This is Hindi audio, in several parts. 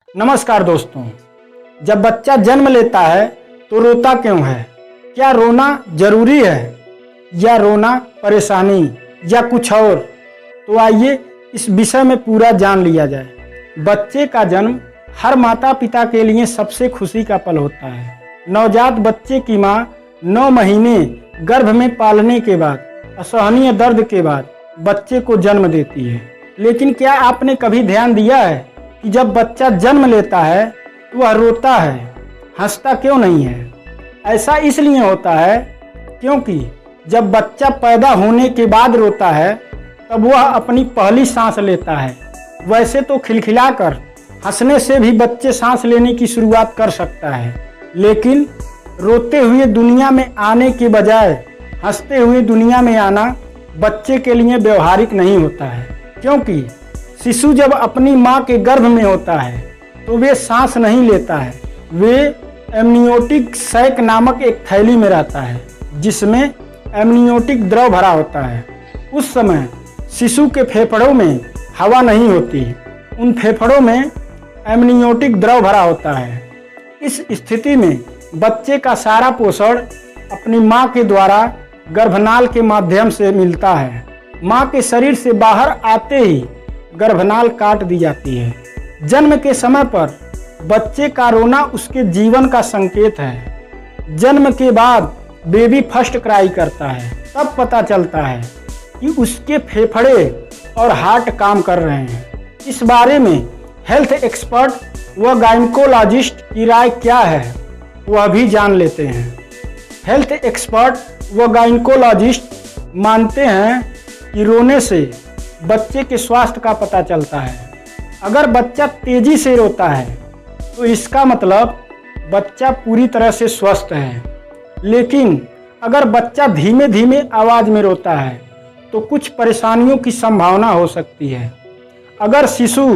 नमस्कार दोस्तों, जब बच्चा जन्म लेता है तो रोता क्यों है? क्या रोना जरूरी है या रोना परेशानी या कुछ और? तो आइए इस विषय में पूरा जान लिया जाए। बच्चे का जन्म हर माता पिता के लिए सबसे खुशी का पल होता है। नवजात बच्चे की माँ 9 महीने गर्भ में पालने के बाद असहनीय दर्द के बाद बच्चे को जन्म देती है। लेकिन क्या आपने कभी ध्यान दिया है कि जब बच्चा जन्म लेता है तो वह रोता है, हंसता क्यों नहीं है? ऐसा इसलिए होता है क्योंकि जब बच्चा पैदा होने के बाद रोता है तब वह अपनी पहली सांस लेता है। वैसे तो खिलखिलाकर हंसने से भी बच्चे सांस लेने की शुरुआत कर सकता है, लेकिन रोते हुए दुनिया में आने के बजाय हंसते हुए दुनिया में आना बच्चे के लिए व्यवहारिक नहीं होता है। क्योंकि शिशु जब अपनी माँ के गर्भ में होता है तो वे सांस नहीं लेता है, वे एमनियोटिक सैक नामक एक थैली में रहता है जिसमें एमनियोटिक द्रव भरा होता है। उस समय शिशु के फेफड़ों में हवा नहीं होती, उन फेफड़ों में एमनियोटिक द्रव भरा होता है। इस स्थिति में बच्चे का सारा पोषण अपनी माँ के द्वारा गर्भनाल के माध्यम से मिलता है। माँ के शरीर से बाहर आते ही गर्भनाल काट दी जाती है। जन्म के समय पर बच्चे का रोना उसके जीवन का संकेत है। जन्म के बाद बेबी फर्स्ट क्राई करता है, तब पता चलता है कि उसके फेफड़े और हार्ट काम कर रहे हैं। इस बारे में हेल्थ एक्सपर्ट व गायनेकोलॉजिस्ट की राय क्या है वह भी जान लेते हैं। हेल्थ एक्सपर्ट व गायनेकोलॉजिस्ट मानते हैं कि रोने से बच्चे के स्वास्थ्य का पता चलता है। अगर बच्चा तेजी से रोता है तो इसका मतलब बच्चा पूरी तरह से स्वस्थ है, लेकिन अगर बच्चा धीमे धीमे आवाज में रोता है तो कुछ परेशानियों की संभावना हो सकती है। अगर शिशु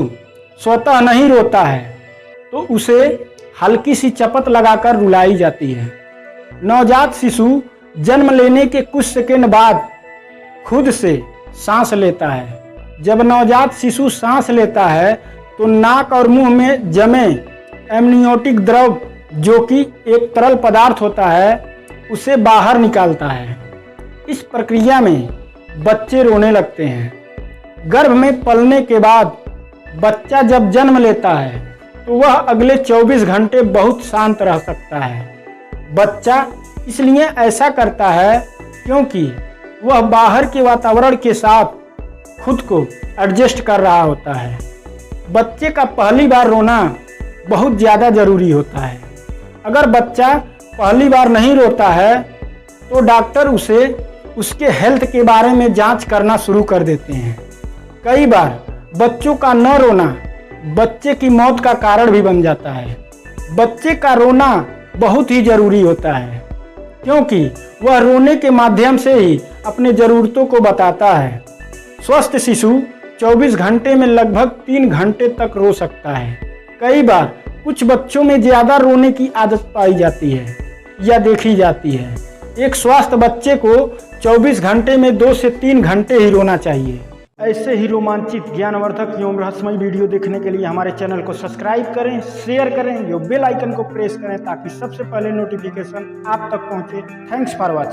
स्वतः नहीं रोता है तो उसे हल्की सी चपत लगाकर रुलाई जाती है। नवजात शिशु जन्म लेने के कुछ सेकंड बाद खुद से सांस लेता है। जब नवजात शिशु सांस लेता है तो नाक और मुंह में जमे एमनियोटिक द्रव, जो कि एक तरल पदार्थ होता है, उसे बाहर निकालता है। इस प्रक्रिया में बच्चे रोने लगते हैं। गर्भ में पलने के बाद बच्चा जब जन्म लेता है तो वह अगले 24 घंटे बहुत शांत रह सकता है। बच्चा इसलिए ऐसा करता है क्योंकि वह बाहर के वातावरण के साथ खुद को एडजस्ट कर रहा होता है। बच्चे का पहली बार रोना बहुत ज़्यादा ज़रूरी होता है। अगर बच्चा पहली बार नहीं रोता है तो डॉक्टर उसे उसके हेल्थ के बारे में जांच करना शुरू कर देते हैं। कई बार बच्चों का न रोना बच्चे की मौत का कारण भी बन जाता है। बच्चे का रोना बहुत ही ज़रूरी होता है क्योंकि वह रोने के माध्यम से ही अपने ज़रूरतों को बताता है। स्वस्थ शिशु 24 घंटे में लगभग 3 घंटे तक रो सकता है। कई बार कुछ बच्चों में ज़्यादा रोने की आदत पाई जाती है या देखी जाती है। एक स्वस्थ बच्चे को 24 घंटे में 2 से 3 घंटे ही रोना चाहिए। ऐसे ही रोमांचित, ज्ञानवर्धक एवं रहस्यमय वीडियो देखने के लिए हमारे चैनल को सब्सक्राइब करें, शेयर करें, जो बेल आइकन को प्रेस करें ताकि सबसे पहले नोटिफिकेशन आप तक पहुंचे। Thanks for watching.